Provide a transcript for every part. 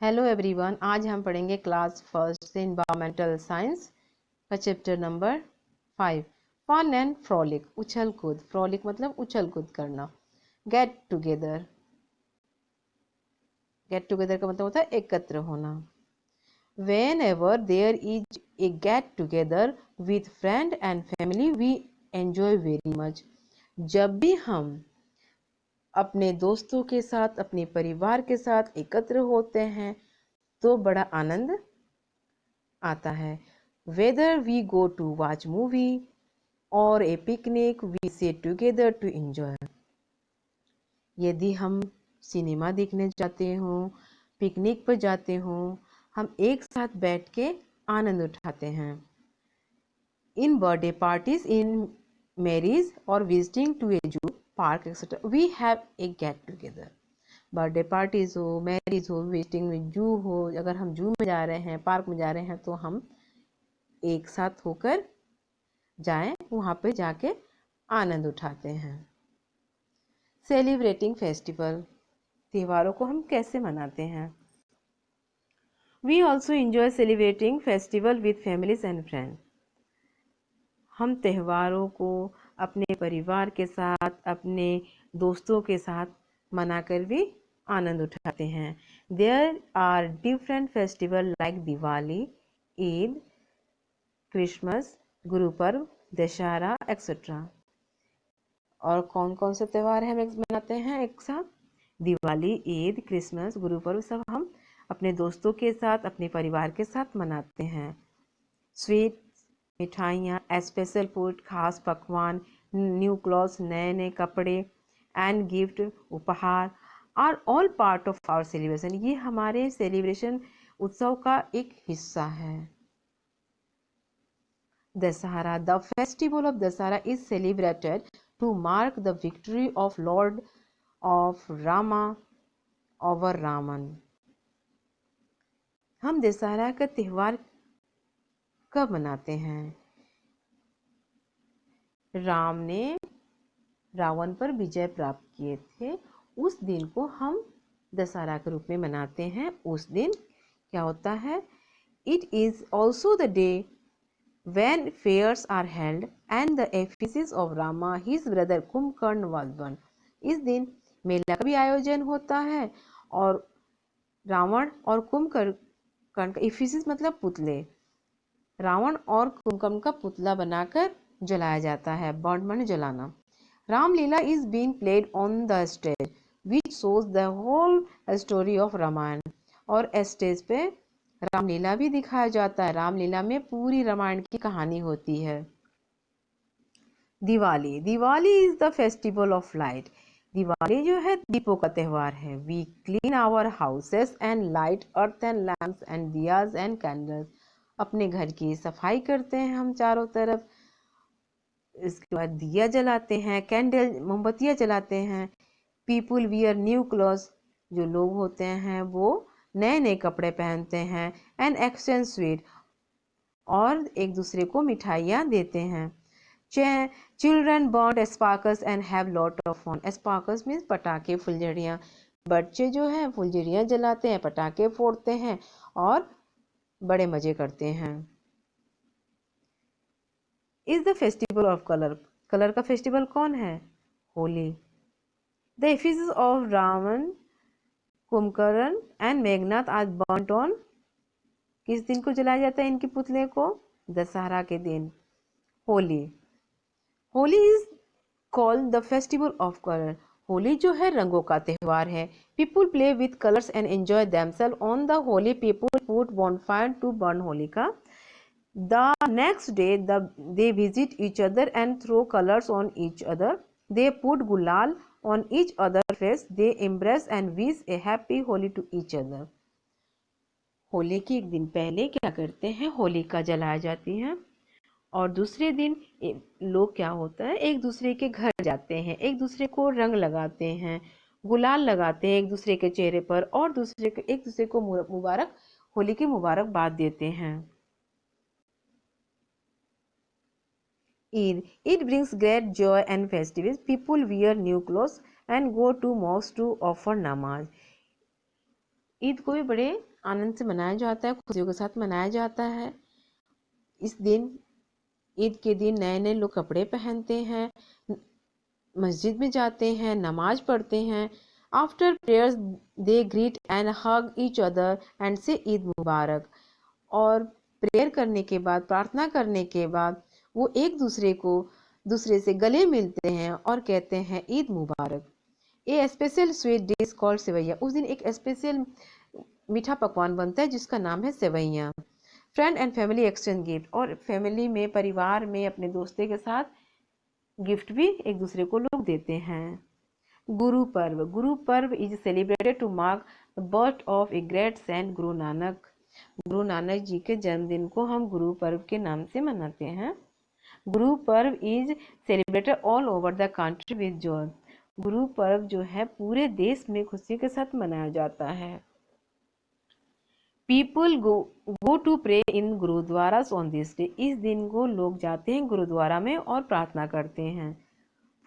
Hello everyone, आज हम पढ़ेंगे क्लास फर्स्ट से इन्वायरमेंटल साइंस का chapter number 5 fun and frolic. उछल कूद, फ्रॉलिक मतलब उछल कूद करना। गेट टुगेदर, गेट टुगेदर का मतलब होता है एकत्र होना। Whenever there is a get together with friend and family we enjoy very much. जब भी हम अपने दोस्तों के साथ, अपने परिवार के साथ एकत्र होते हैं तो बड़ा आनंद आता है। Whether we go to watch movie और a picnic we sit together to enjoy. यदि हम सिनेमा देखने जाते हों, पिकनिक पर जाते हों, हम एक साथ बैठ के आनंद उठाते हैं। In birthday parties, in marriage और visiting to a zoo park etcetera we have a get together. Birthday parties हो, मैरिज हो, विजिटिंग जू हो, अगर हम जू में जा रहे हैं, पार्क में जा रहे हैं तो हम एक साथ होकर जाएं, वहाँ पे जाके आनंद उठाते हैं। सेलिब्रेटिंग फेस्टिवल, त्योहारों को हम कैसे मनाते हैं। We also enjoy celebrating festival with families and friend. हम त्योहारों को अपने परिवार के साथ, अपने दोस्तों के साथ मनाकर भी आनंद उठाते हैं। There are different festival like Diwali, Eid, Christmas, Guru Parv, Dussehra etcetera. और कौन कौन से त्यौहार हम मनाते हैं एक साथ? दिवाली, ईद, क्रिसमस, गुरु पर्व सब हम अपने दोस्तों के साथ, अपने परिवार के साथ मनाते हैं। स्वीट, मिठाइयाँ, स्पेशल फूड, खास पकवान, न्यू क्लॉथ्स, नए नए कपड़े एंड गिफ्ट, उपहार are all part of our celebration. ये हमारे सेलिब्रेशन उत्सव का एक हिस्सा है। Dasahara, the festival of Dasahara is celebrated to mark the victory of Lord of Rama over Raman. हम दशहरा का त्यौहार कब मनाते हैं? राम ने रावण पर विजय प्राप्त किए थे, उस दिन को हम दशहरा के रूप में मनाते हैं। उस दिन क्या होता है? It is also the day when fairs are held and the effigies of Rama, his brother Kumbhakarna was burned. इस दिन मेला का भी आयोजन होता है और रावण और कुंभकर्ण का, एफिसिस मतलब पुतले, रावण और कुंभकर्ण का पुतला बनाकर जलाया जाता है। बर्न माने जलाना। Ramlila is being played on the stage which shows the whole story of Ramayana. और स्टेज पे रामलीला भी दिखाया जाता है। रामलीला में पूरी रामायण की कहानी होती है। Diwali, Diwali is the festival of light. Diwali जो है दीपों का त्यौहार है। We clean our houses and light earth and lamps and diyas and candles. अपने घर की सफाई करते हैं हम चारों तरफ। इसके बाद दिया जलाते हैं, कैंडल, मोमबत्तियाँ जलाते हैं। पीपुल वियर न्यू क्लॉथ्स, जो लोग होते हैं वो नए नए कपड़े पहनते हैं। एंड एक्सचेंज स्वीट, और एक दूसरे को मिठाइयाँ देते हैं। Children burn sparkles and have lot of fun. Sparkles means पटाखे, फुलझड़ियाँ। बच्चे जो हैं फुलझड़ियाँ जलाते हैं, पटाखे फोड़ते हैं और बड़े मजे करते हैं। Is the festival of colour, colour का फेस्टिवल कौन है? Holi. The effigies of Ravan, Kumbhkaran and Meghnath are burnt on, किस दिन को जलाया जाता है इनके पुतले को? दशहरा के दिन, Holi. Holi is called the festival of colour. Holi जो है रंगों का त्यौहार है। People play with colours and enjoy themselves on the Holi. People put bonfire to burn Holika. The next day they visit each other and throw colors on each other. They put gulal on each other's face. They embrace and wish a happy Holi to each other. Holi के एक दिन पहले क्या करते हैं? होलिका जलाया जाती है और दूसरे दिन लोग क्या होता है, एक दूसरे के घर जाते हैं, एक दूसरे को रंग लगाते हैं, गुलाल लगाते हैं एक दूसरे के चेहरे पर और एक दूसरे को मुबारक, होली की मुबारकबाद देते हैं। Eid. It brings great joy and festivities. People wear new clothes and go to mosque to offer namaz. Eid को भी बड़े आनंद से मनाया जाता है, खुशियों के साथ मनाया जाता है। इस दिन, ईद के दिन नए नए लोग कपड़े पहनते हैं, मस्जिद में जाते हैं, नमाज पढ़ते हैं। After prayers they greet and hug each other and से ईद मुबारक। और प्रेयर करने के बाद, प्रार्थना करने के बाद वो एक दूसरे से गले मिलते हैं और कहते हैं Eid Mubarak. A special sweet dish called sevaiyan. उस दिन एक स्पेशल मीठा पकवान बनता है जिसका नाम है sewaiya. Friend and family exchange gift, और फैमिली में, परिवार में अपने दोस्तों के साथ गिफ्ट भी एक दूसरे को लोग देते हैं। गुरु Parv. Guru Parv is celebrated to mark the birth of a great saint Guru Nanak. Guru Nanak ji के जन्मदिन को हम गुरु पर्व के नाम से मनाते हैं। गुरु Parv is celebrated all over the country with Joy. Guru Parv जो है पूरे देश में खुशी के साथ मनाया जाता है। People go to pray in gurdwara on this day. इस दिन को लोग जाते हैं गुरुद्वारा में और प्रार्थना करते हैं।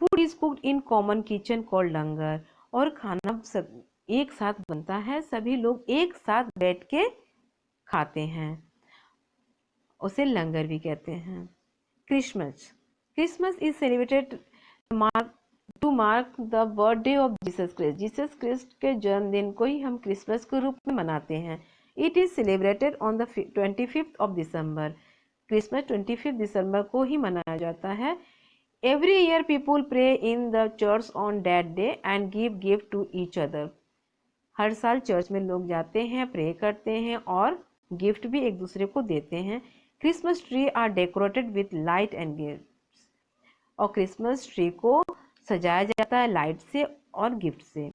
Food is cooked in common kitchen called langar. और खाना सब एक साथ बनता है, सभी लोग एक साथ बैठ के खाते हैं, उसे लंगर भी कहते हैं। Christmas. Christmas is celebrated to mark the birthday of Jesus Christ. Jesus Christ के जन्मदिन को ही हम क्रिसमस के रूप में मनाते हैं। It is celebrated on the 25th of December. Christmas 25 दिसंबर को ही मनाया जाता है। Every year people pray in the church on that day and give gift to each other. हर साल चर्च में लोग जाते हैं, प्रे करते हैं और गिफ्ट भी एक दूसरे को देते हैं। Christmas tree are decorated with light and gifts. और क्रिसमस ट्री को सजाया जाता है लाइट से और गिफ्ट से।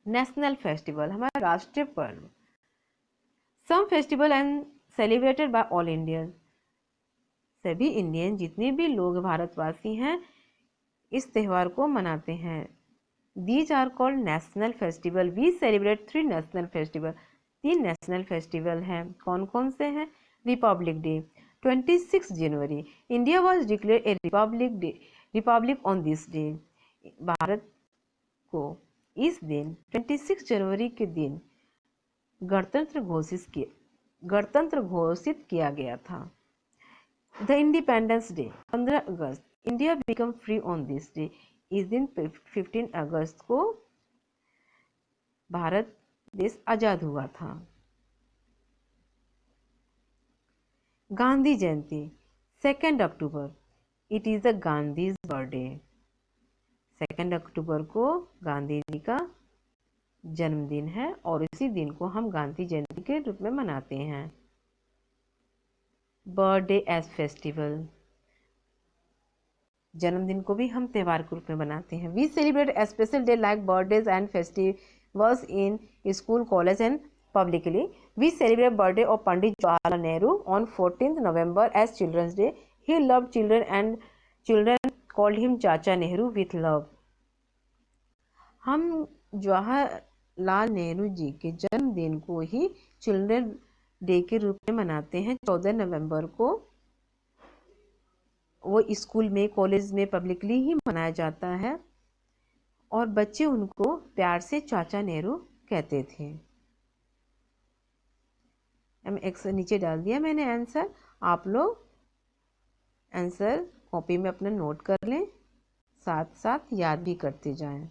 नेशनल फेस्टिवल, हमारा राष्ट्रीय पर्व। Some festival and celebrated by all Indian. सभी इंडियन जितने भी लोग भारतवासी हैं इस त्यौहार को मनाते हैं। These are called national festival. We celebrate 3 national festival. 3 national festival हैं। कौन कौन से हैं? Republic day 26 January. India was declare a republic on this day. Bharat को इस दिन 26 जनवरी के दिन गणतंत्र घोषित किया गया था। The independence day 15 August. India become free on this day. इस दिन 15 अगस्त को भारत देश आजाद हुआ था। गांधी जयंती 2 अक्टूबर। It is the Gandhi's birthday. 2 अक्टूबर को गांधी जी का जन्मदिन है और इसी दिन को हम गांधी जयंती के रूप में मनाते हैं। Birthday as festival. जन्मदिन को भी हम त्यौहार के रूप में मनाते हैं। We celebrate a special day like birthdays and festivals in school, college and publicly. We celebrate birthday of Pandit Jawaharlal Nehru on 14th November as Children's Day. He loved children and children called him Chacha Nehru with love. हम जवाहरलाल नेहरू जी के जन्मदिन को ही children day के रूप में मनाते हैं। 14 नवंबर को वो स्कूल में, कॉलेज में पब्लिकली ही मनाया जाता है और बच्चे उनको प्यार से चाचा नेहरू कहते थे। नीचे डाल दिया मैंने आंसर, आप लोग आंसर कॉपी में अपना नोट कर लें, साथ साथ याद भी करते जाएं।